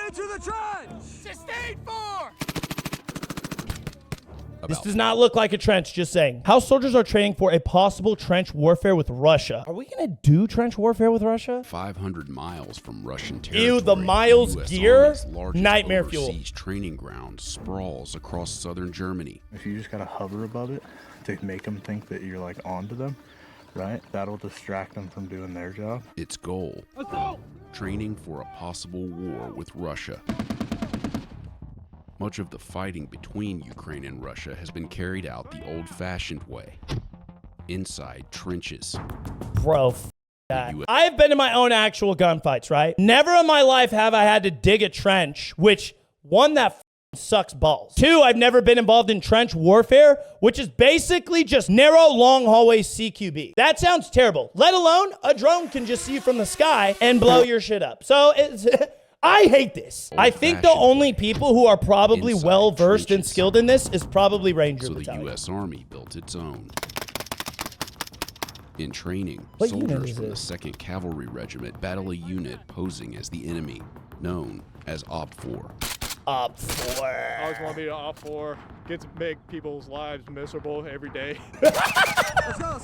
into the trench! Sustained 4! This does not look like a trench, just saying. How soldiers are training for a possible trench warfare with Russia. Are we gonna do trench warfare with Russia? 500 miles from Russian territory. Ew, the Miles gear? Nightmare fuel. Overseas training ground sprawls across southern Germany. If you just gotta hover above it to make them think that you're like onto them, right? That'll distract them from doing their job. Its goal, training for a possible war with Russia. Much of the fighting between Ukraine and Russia has been carried out the old-fashioned way, inside trenches. Bro, that. I've been in my own actual gunfights, right? Never in my life have I had to dig a trench, which, one, that sucks balls. Two, I've never been involved in trench warfare, which is basically just narrow, long hallway CQB. That sounds terrible. Let alone a drone can just see you from the sky and blow your shit up. So it's... I hate this. I think the only people who are probably well-versed and skilled in this is probably Ranger Battalion. So the U.S. Army built its own. In training, What soldiers from the 2nd Cavalry Regiment battle a unit posing as the enemy, known as OPFOR. OPFOR. I always want to be an OPFOR. Get to make people's lives miserable every day.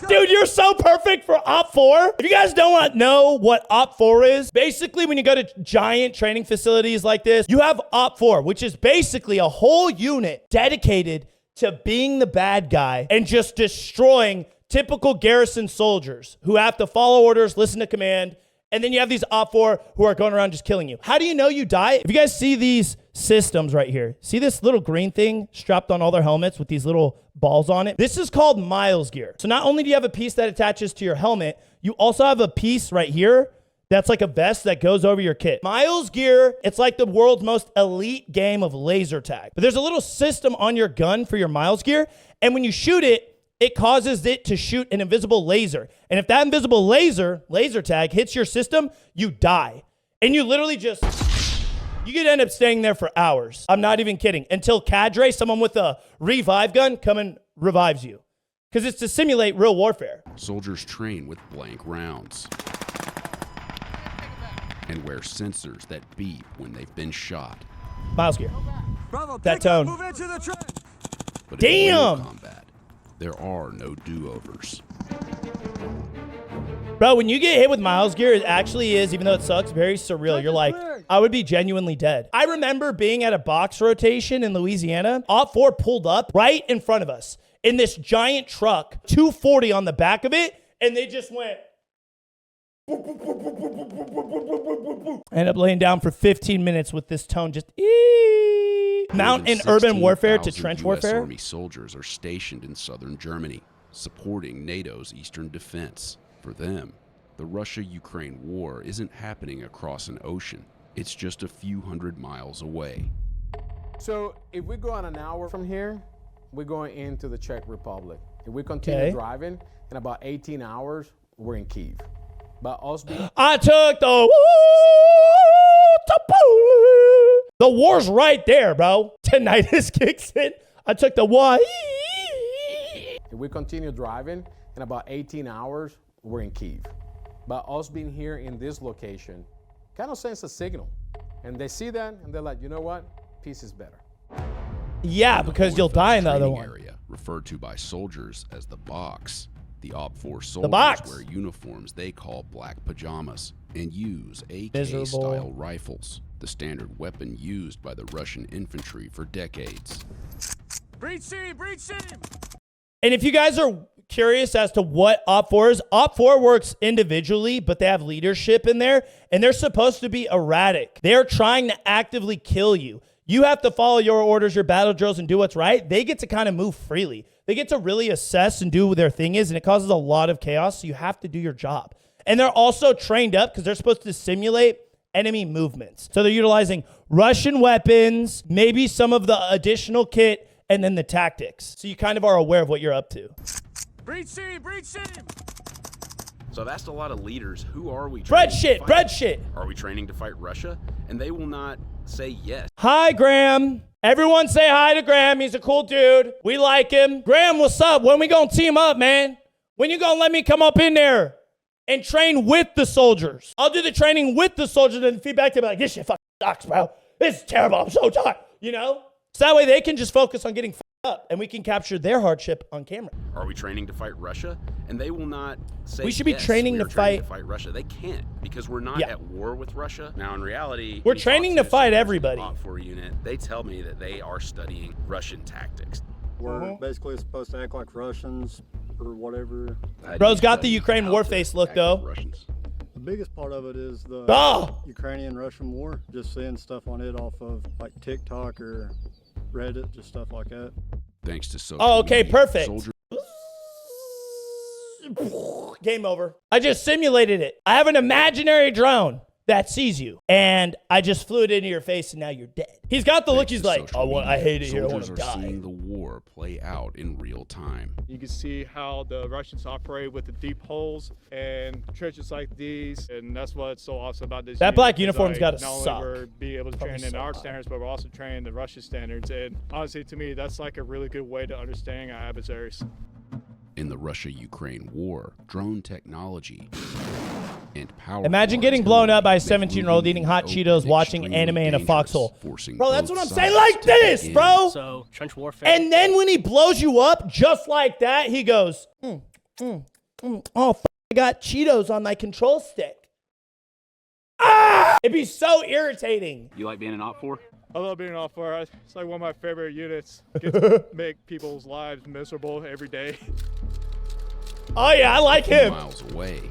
Dude, you're so perfect for OPFOR. If you guys don't know what OPFOR is, basically when you go to giant training facilities like this, you have OPFOR, which is basically a whole unit dedicated to being the bad guy and just destroying typical garrison soldiers who have to follow orders, listen to command, and then you have these OPFOR who are going around just killing you. How do you know you die? If you guys see these systems right here, see this little green thing strapped on all their helmets with these little balls on it? This is called Miles gear. So not only do you have a piece that attaches to your helmet, you also have a piece right here that's like a vest that goes over your kit. Miles gear, it's like the world's most elite game of laser tag. But there's a little system on your gun for your Miles gear, and when you shoot it, it causes it to shoot an invisible laser. And if that invisible laser tag, hits your system, you die. And you literally just, you could end up staying there for hours. I'm not even kidding. Until Cadre, someone with a revive gun, come and revives you. Because it's to simulate real warfare. Soldiers train with blank rounds and wear sensors that beep when they've been shot. Miles gear. Bravo, That tone. move into the trench! But in Damn! real combat, there are no do-overs. Bro, when you get hit with Miles gear, it actually is, even though it sucks, very surreal. You're like, I would be genuinely dead. I remember being at a box rotation in Louisiana. OPFOR pulled up right in front of us in this giant truck, 240 on the back of it, and they just went. I ended up laying down for 15 minutes with this tone just Mount and urban warfare to trench warfare. US Army soldiers are stationed in southern Germany, supporting NATO's eastern defense. For them, the Russia-Ukraine war isn't happening across an ocean. It's just a few hundred miles away. So if we go on an hour from here, we're going into the Czech Republic. If we continue driving, in about 18 hours, we're in Kyiv. But us being I took the war's right there, bro. Tinnitus kicks in. I took the one. If we continue driving, in about 18 hours, we're in Kyiv. But us being here in this location kind of sends a signal. And they see that, and they're like, you know what? Peace is better. Yeah, because you'll die in the other one. Area, referred to by soldiers as the box. The OPFOR soldiers wear uniforms they call black pajamas and use AK-style rifles, the standard weapon used by the Russian infantry for decades. Breach team! Breach team! And if you guys are curious as to what OPFOR is, OPFOR works individually, but they have leadership in there, and they're supposed to be erratic. They're trying to actively kill you. You have to follow your orders, your battle drills, and do what's right. They get to kind of move freely. They get to really assess and do what their thing is, and it causes a lot of chaos, so you have to do your job. And they're also trained up because they're supposed to simulate enemy movements. So they're utilizing Russian weapons, maybe some of the additional kit, and then the tactics. So you kind of are aware of what you're up to. Breach team! Breach team! So I've asked a lot of leaders, who are we Bread training shit, to fight? bread shit. Are we training to fight Russia? And they will not say yes. Hi, Graham. Everyone say hi to Graham. He's a cool dude. We like him. Graham, what's up? When we gonna team up, man? When you gonna let me come up in there and train with the soldiers? I'll do the training with the soldiers and feedback to me like, this shit fucking sucks, bro. this is terrible. I'm so tired. You know? So that way they can just focus on getting up and we can capture their hardship on camera. Are we training to fight Russia? And they will not say we should be yes, training we are to training fight. to fight Russia. They can't because we're not at war with Russia. Now, in reality, We're training to fight everybody. OPFOR unit, they tell me that they are studying Russian tactics. We're basically supposed to act like Russians or whatever. Bro's got the Ukraine war face look though. Russians. The biggest part of it is the Ukrainian-Russian war. Just seeing stuff on it off of like TikTok or Reddit, just stuff like that. Thanks to social okay, media, perfect. soldiers Game over. I just simulated it. I have an imaginary drone that sees you, and I just flew it into your face, and now you're dead. He's got the look. He's like, I hate it here. I want to soldiers die. are seeing the war play out in real time. You can see how the Russians operate with the deep holes and trenches like these, and that's what's so awesome about this. That unit, black is, uniform's like, gotta not suck. only we're be able to train in our standards, but we're also training the Russian standards. And honestly, to me, that's like a really good way to understand our adversaries. In the Russia-Ukraine war, drone technology and power. Imagine getting blown up by a 17-year-old eating hot Cheetos, watching anime in a foxhole. Bro, that's what I'm saying. Like this, bro. So, trench warfare. And then when he blows you up just like that, he goes, oh, I got Cheetos on my control stick. Ah! It'd be so irritating. You like being an OPFOR? I love being OPFOR. It's like one of my favorite units. Get to make people's lives miserable every day. Oh yeah, I like him. Miles away,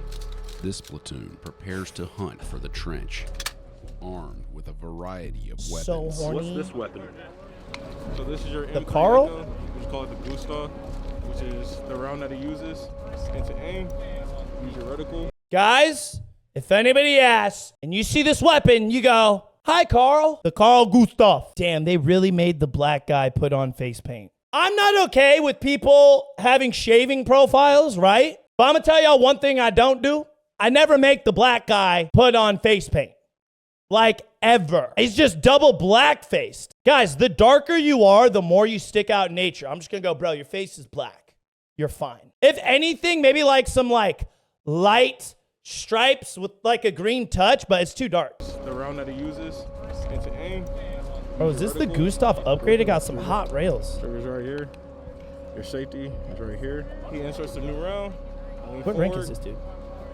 this platoon prepares to hunt for the trench, armed with a variety of weapons. So horny. What's this weapon? So this is your The Carl? We just call it the Gustav, which is the round that it uses. And to aim, use your reticle. Guys, if anybody asks and you see this weapon, you go, hi, Carl. The Carl Gustav. Damn, they really made the black guy put on face paint. I'm not okay with people having shaving profiles, right? But I'm going to tell y'all one thing I don't do. I never make the black guy put on face paint. Like, ever. He's just double black-faced. Guys, the darker you are, the more you stick out in nature. I'm just going to go, bro, your face is black. You're fine. If anything, maybe like some like light stripes with like a green touch, but it's too dark. The round that it uses. And to aim. Oh, is this the Gustav upgrade? It got some hot rails. Trigger's right here. Your safety is right here. He inserts the new round. What rank is this, dude?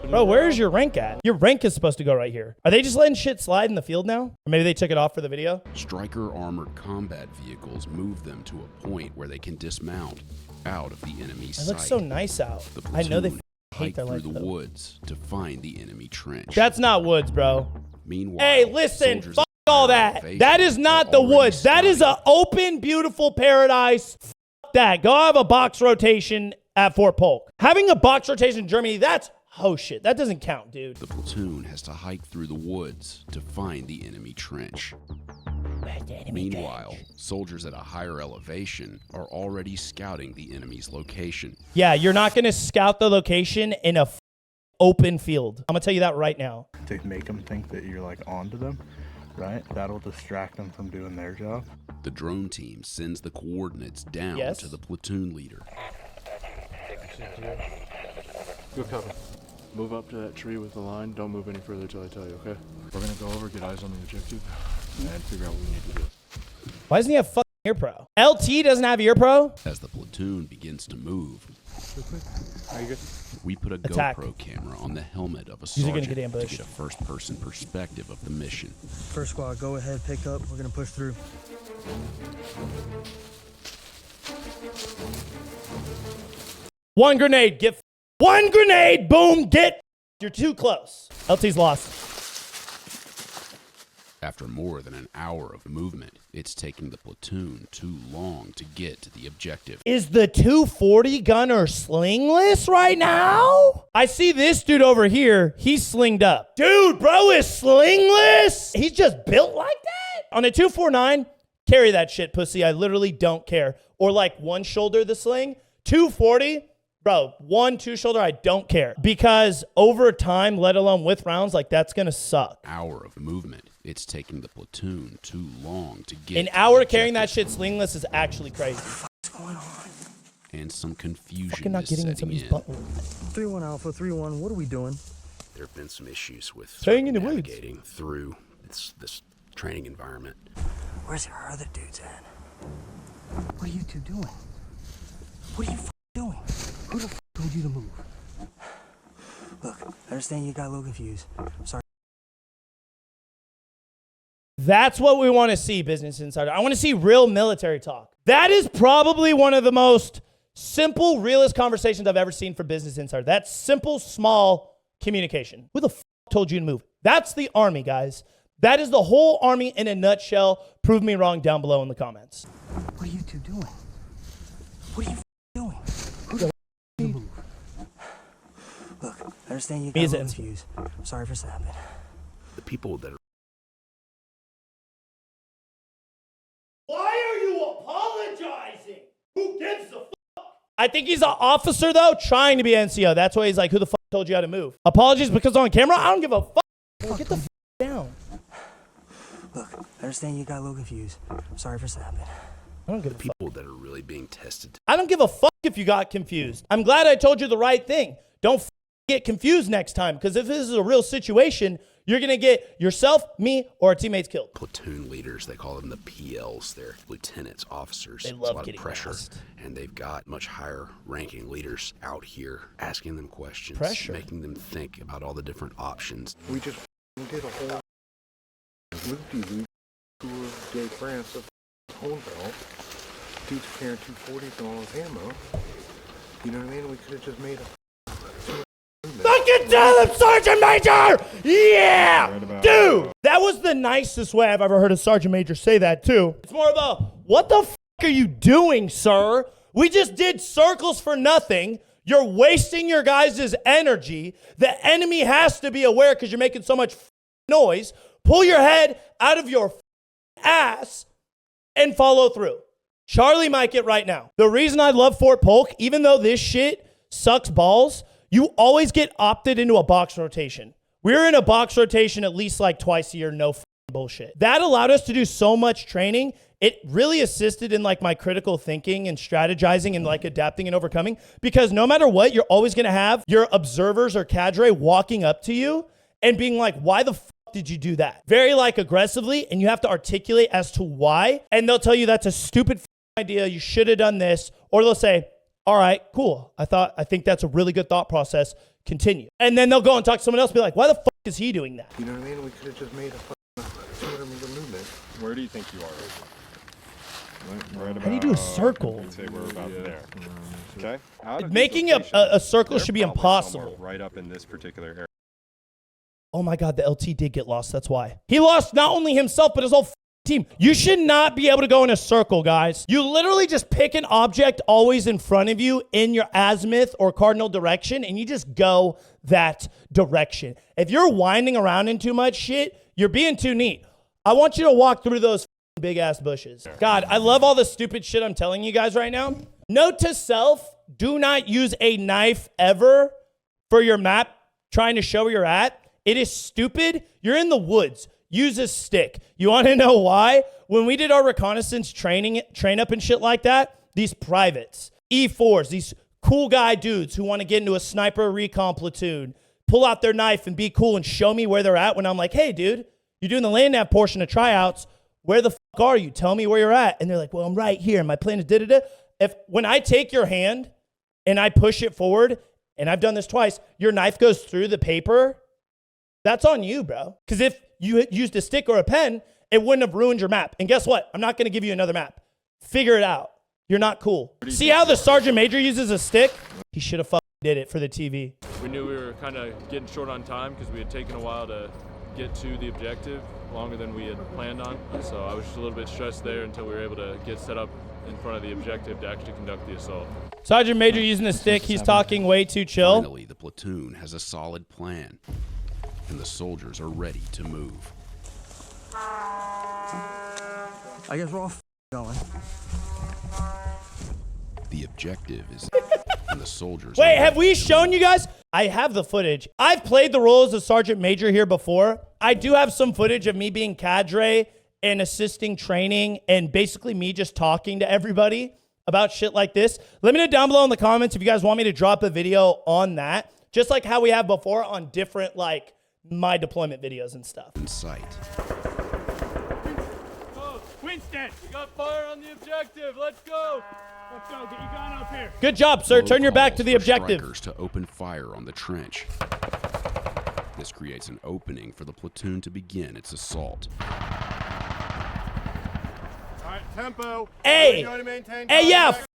Bro, where is your rank at? Your rank is supposed to go right here. Are they just letting shit slide in the field now? Or maybe they took it off for the video? Stryker armored combat vehicles move them to a point where they can dismount out of the enemy's sight. It looks so nice out. The I know they platoon hate hike their through life. the woods to find the enemy trench. That's not woods, bro. Meanwhile, Hey, listen, soldiers fuck at all higher that. elevation That is not are the already woods. That is an scouting. open, beautiful paradise. Fuck that. Go have a box rotation at Fort Polk. Having a box rotation in Germany, that's oh shit. That doesn't count, dude. The platoon has to hike through the woods to find the enemy trench. Meanwhile, soldiers at a higher elevation are already scouting the enemy's location. Yeah, you're not going to scout the location in a open field. I'm going to tell you that right now. To make them think that you're like onto them, right? That'll distract them from doing their job. The drone team sends the coordinates down Yes. to the platoon leader. Good cover. Move up to that tree with the line. Don't move any further till I tell you, okay? We're gonna go over, get eyes on the objective, and figure out what we need to do. Why doesn't he have fucking ear pro? LT doesn't have ear pro? As the platoon begins to move, Are you good? we put a Attack. GoPro camera on the helmet of a These are gonna sergeant get to ambushed. get a first-person perspective of the mission. First squad, go ahead, pick up. We're gonna push through. One grenade, get one grenade, boom, get. You're too close. LT's lost. After more than an hour of movement, it's taking the platoon too long to get to the objective. Is the 240 gunner slingless right now? I see this dude over here. He's slinged up. Dude, bro is slingless. He's just built like that. On a 249, carry that shit, pussy. I literally don't care. Or like one shoulder the sling. 240, bro, 1-2 shoulder, I don't care. Because over time, let alone with rounds, like that's going to suck. Hour of movement. It's taking the platoon too long to get An to hour the carrying that objective. shit slingless is actually crazy. And some confusion Fucking not is getting in setting somebody's in. butt. 3-1 Alpha, 3-1. What are we doing? There have been some issues with Staying in the woods. navigating through this training environment. Where's your other dudes at? What are you two doing? What are you doing? Who the told you to move? Look, I understand you got a little confused. I'm sorry. That's what we want to see, Business Insider. I want to see real military talk. That is probably one of the most simple, realist conversations I've ever seen for Business Insider. That simple, small communication. Who the told you to move? That's the Army, guys. That is the whole Army in a nutshell. Prove me wrong down below in the comments. What are you two doing? What are you doing? Who the move? Look, I understand you got a little confused. I'm sorry for snapping. The people that are... Why are you apologizing? Who gives a fuck? I think he's an officer, though, trying to be NCO. That's why he's like, who the fuck told you how to move? Apologies because on camera? I don't give a fuck. Get the fuck down. Look, I understand you got a little confused. I'm sorry for snapping. I don't give a fuck. People that are really being tested. I don't give a fuck if you got confused. I'm glad I told you the right thing. Don't get confused next time, because if this is a real situation, you're going to get yourself, me, or our teammates killed. Platoon leaders, they call them the PLs. They're lieutenants, officers. They love a lot getting of pressure. asked. And they've got much higher ranking leaders out here asking them questions. Pressure. Making them think about all the different options. We just did a whole loop-de-loop tour of Jay France of home belt. Dude's carrying 240s and all his ammo. You know what I mean? We could have just made a... Fucking tell him, Sergeant Major! Yeah! Dude! That was the nicest way I've ever heard a Sergeant Major say that, too. It's more of a, what the fuck are you doing, sir? We just did circles for nothing. You're wasting your guys' energy. The enemy has to be aware because you're making so much noise. Pull your head out of your ass and follow through. Charlie might get right now. The reason I love Fort Polk, even though this shit sucks balls, you always get opted into a box rotation. We're in a box rotation at least like twice a year, no bullshit. That allowed us to do so much training. It really assisted in like my critical thinking and strategizing and like adapting and overcoming, because no matter what, you're always going to have your observers or cadre walking up to you and being like, why the did you do that? Very like aggressively, and you have to articulate as to why, and they'll tell you that's a stupid idea, you should have done this, or they'll say, all right, cool, I think that's a really good thought process, continue. And then they'll go and talk to someone else and be like, why the fuck is he doing that? You know what I mean? We could have just made a 200-meter movement. Where do you think you are? Right about, how do you do a circle? I'd say we're about there. Okay. Making a circle should be impossible. Right up in this particular area. Oh my God, the LT did get lost. That's why. He lost not only himself, but his whole team. You should not be able to go in a circle, guys. You literally just pick an object always in front of you in your azimuth or cardinal direction, and you just go that direction. If you're winding around in too much shit, you're being too neat. I want you to walk through those big ass bushes. God, I love all the stupid shit I'm telling you guys right now. Note to self, do not use a knife ever for your map trying to show where you're at. It is stupid. You're in the woods. Use a stick. You want to know why? When we did our reconnaissance train up and shit like that, these privates, E4s, these cool guy dudes who want to get into a sniper recon platoon, pull out their knife and be cool and show me where they're at when I'm like, hey, dude, you're doing the land nav portion of tryouts. Where the fuck are you? Tell me where you're at. And they're like, well, I'm right here. My plan is da-da-da. When I take your hand and I push it forward, and I've done this twice, your knife goes through the paper, that's on you, bro. Because if you used a stick or a pen, it wouldn't have ruined your map. And guess what? I'm not going to give you another map. Figure it out. You're not cool. See how the Sergeant Major uses a stick? He should have fucking did it for the TV. We knew we were kind of getting short on time because we had taken a while to get to the objective, longer than we had planned on. So I was just a little bit stressed there until we were able to get set up in front of the objective to actually conduct the assault. Sergeant Major using a stick. He's talking way too chill. Finally, the platoon has a solid plan, and the soldiers are ready to move. I guess we're all going. The objective is, and the soldiers. Wait, have we shown you guys? I have the footage. I've played the role as a Sergeant Major here before. I do have some footage of me being cadre and assisting training and basically me just talking to everybody about shit like this. Let me know down below in the comments if you guys want me to drop a video on that, just like how we have before on different like my deployment videos and stuff. In sight. Winston. We got fire on the objective. Let's go. Let's go. Get your gun up here. Good job, sir. Turn your back to the objective. Strikers to open fire on the trench. This creates an opening for the platoon to begin its assault. All right, tempo. Hey, Trying to maintain hey, yeah, contact.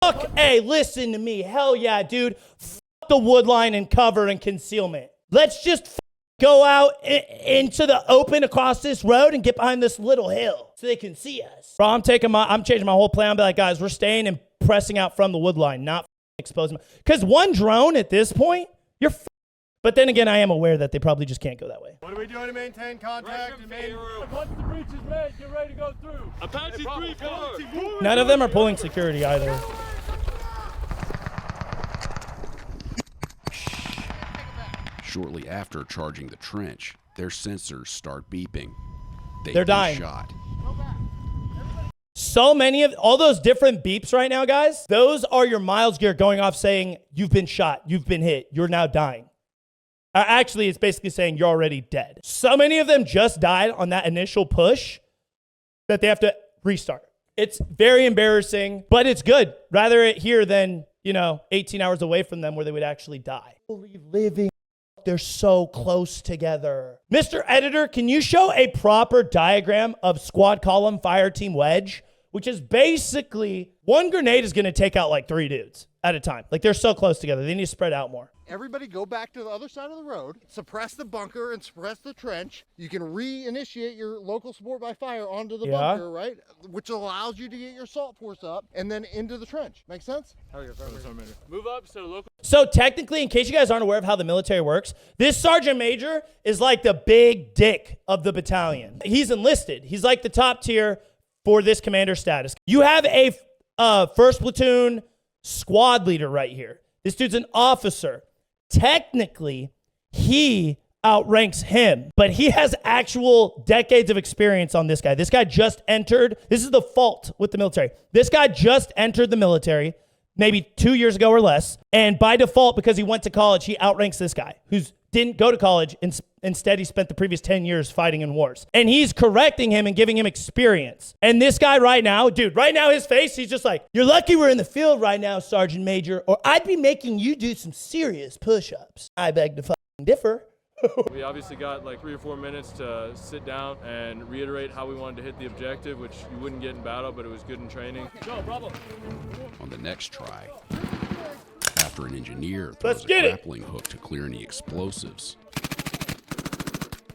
fuck, hey, listen to me. Hell yeah, dude. Fuck the wood line and cover and concealment. Let's just go out into the open across this road and get behind this little hill so they can see us. Bro, I'm changing my whole plan. I'll be like, guys, we're staying and pressing out from the wood line, not exposing. Because one drone at this point, you're but then again, I am aware that they probably just can't go that way. What are we doing to maintain contact? Once the breach is made, get ready to go through. Apache 3, cover. None of them are pulling security either. Shortly after charging the trench, their sensors start beeping. They're dying. Shot. So many of all those different beeps right now, guys, those are your miles gear going off saying you've been shot, you've been hit, you're now dying. Actually, it's basically saying you're already dead. So many of them just died on that initial push that they have to restart. It's very embarrassing, but it's good. Rather it here than, 18 hours away from them where they would actually die. Holy living, they're so close together. Mr. Editor, can you show a proper diagram of squad column fire team wedge? Which is basically one grenade is going to take out like 3 dudes at a time. Like they're so close together. They need to spread out more. Everybody go back to the other side of the road, suppress the bunker and suppress the trench. You can reinitiate your local support by fire onto the bunker, right? Which allows you to get your assault force up and then into the trench. Make sense? Move up so local. So technically, in case you guys aren't aware of how the military works, this sergeant major is like the big dick of the battalion. He's enlisted. He's like the top tier for this commander status. You have a first platoon squad leader right here. This dude's an officer. Technically, he outranks him, but he has actual decades of experience on this guy. This guy just entered. This is the fault with the military. This guy just entered the military maybe 2 years ago or less. And by default, because he went to college, he outranks this guy who didn't go to college. Instead, he spent the previous 10 years fighting in wars. And he's correcting him and giving him experience. And this guy right now, his face, he's just like, you're lucky we're in the field right now, Sergeant Major, or I'd be making you do some serious push-ups. I beg to fucking differ. We obviously got like 3 or 4 minutes to sit down and reiterate how we wanted to hit the objective, which you wouldn't get in battle, but it was good in training. Go, bravo. On the next try, after an engineer throws a grappling hook to clear any explosives,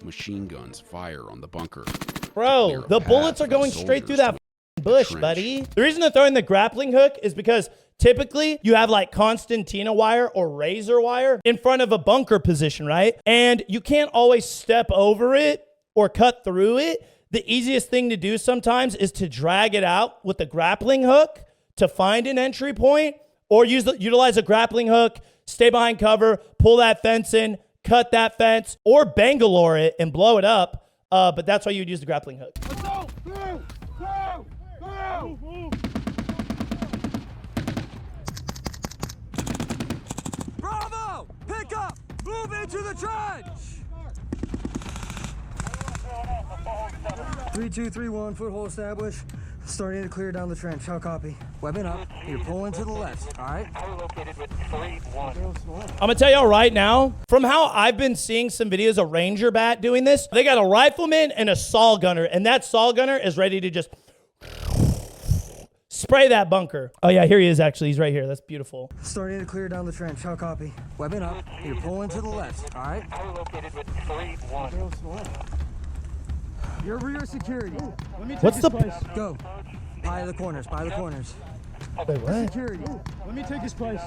machine guns fire on the bunker. Bro, the bullets are going straight through that bush, buddy. The reason they're throwing the grappling hook is because typically you have like concertina wire or razor wire in front of a bunker position, right? And you can't always step over it or cut through it. The easiest thing to do sometimes is to drag it out with a grappling hook to find an entry point, or utilize a grappling hook, stay behind cover, pull that fence in, cut that fence, or Bangalore it and blow it up. But that's why you would use the grappling hook. Let's go. Go. Go. Go. Move. Bravo. Pick up. Move into the trench. 3231, foothold established. Starting to clear down the trench. How copy? Weapon up. You're pulling to the left. All right. I'm gonna tell y'all right now, from how I've been seeing some videos of Ranger Bat doing this, they got a rifleman and a saw gunner, and that saw gunner is ready to just spray that bunker. Oh yeah, here he is actually. He's right here. That's beautiful. Starting to clear down the trench. How copy? Weapon up. You're pulling to the left. All right. Your rear security. What's the place? Go. By the corners. By the corners. Wait, what? Security. Let me take his place.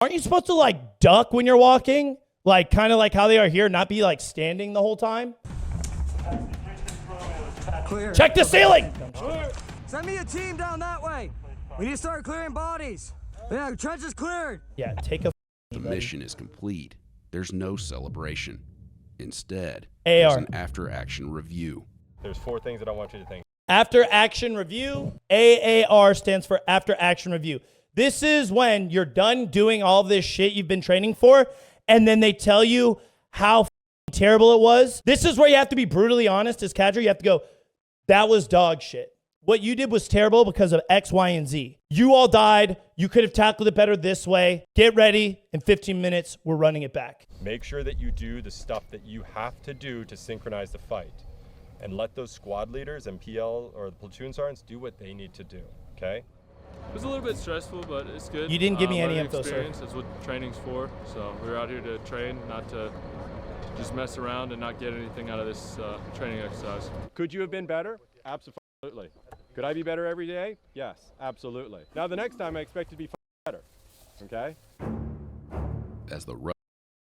Aren't you supposed to like duck when you're walking? Like kind of like how they are here, not be like standing the whole time? Clear. Check the ceiling! Send me a team down that way. We need to start clearing bodies. Yeah, the trench is cleared. Yeah, take a The mission is complete. There's no celebration. Instead, AR. there's an after-action review. There's 4 things that I want you to think. After action review. AAR stands for after action review. This is when you're done doing all of this shit you've been training for, and then they tell you how terrible it was. This is where you have to be brutally honest as cadre. You have to go, that was dog shit. what you did was terrible because of X, Y, and Z. You all died. You could have tackled it better this way. Get ready. In 15 minutes, we're running it back. Make sure that you do the stuff that you have to do to synchronize the fight. And let those squad leaders and PL or the platoon sergeants do what they need to do, okay? It was a little bit stressful, but it's good. You didn't give me any info, experience. That's what training's for. So we're out here to train, not to just mess around and not get anything out of this training exercise. Could you have been better? Absolutely. Could I be better every day? Yes, absolutely. Now the next time I expect to be better, okay? As the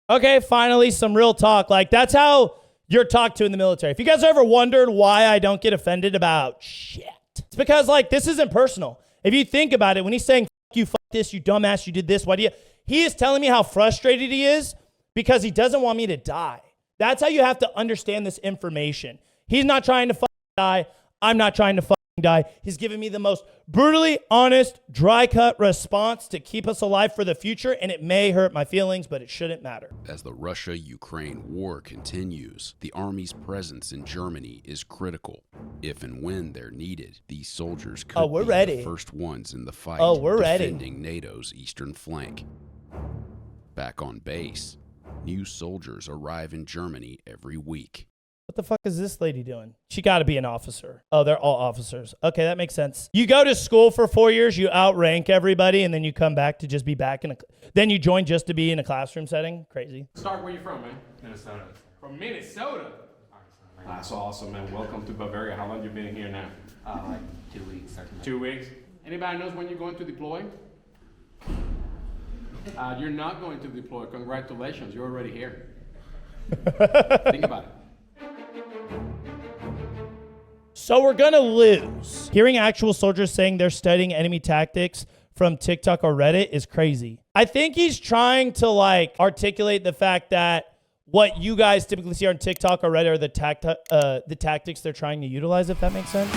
Okay, finally some real talk. Like, that's how you're talked to in the military. If you guys ever wondered why I don't get offended about shit, it's because, like, this isn't personal. If you think about it, when he's saying, fuck you, fuck this, you dumbass, you did this, why do you? He is telling me how frustrated he is because he doesn't want me to die. That's how you have to understand this information. He's not trying to fucking die. I'm not trying to fucking die. He's giving me the most brutally honest, dry-cut response to keep us alive for the future, and it may hurt my feelings, but it shouldn't matter. As the Russia-Ukraine war continues, the Army's presence in Germany is critical. If and when they're needed, these soldiers could be the first ones in the fight defending NATO's eastern flank. Back on base, new soldiers arrive in Germany every week. What the fuck is this lady doing? She got to be an officer. Oh, they're all officers. Okay, that makes sense. You go to school for 4 years, you outrank everybody, and then you come back to just be back in a... Then you join just to be in a classroom setting? Crazy. Start where you from, man? Minnesota. From Minnesota? That's awesome, man. Welcome to Bavaria. How long you been here now? Like 2 weeks. 2 weeks. Anybody knows when you're going to deploy? You're not going to deploy. Congratulations, you're already here. Think about it. So we're going to lose. Hearing actual soldiers saying they're studying enemy tactics from TikTok or Reddit is crazy. I think he's trying to, like, articulate the fact that what you guys typically see on TikTok or Reddit are the tactics they're trying to utilize, if that makes sense.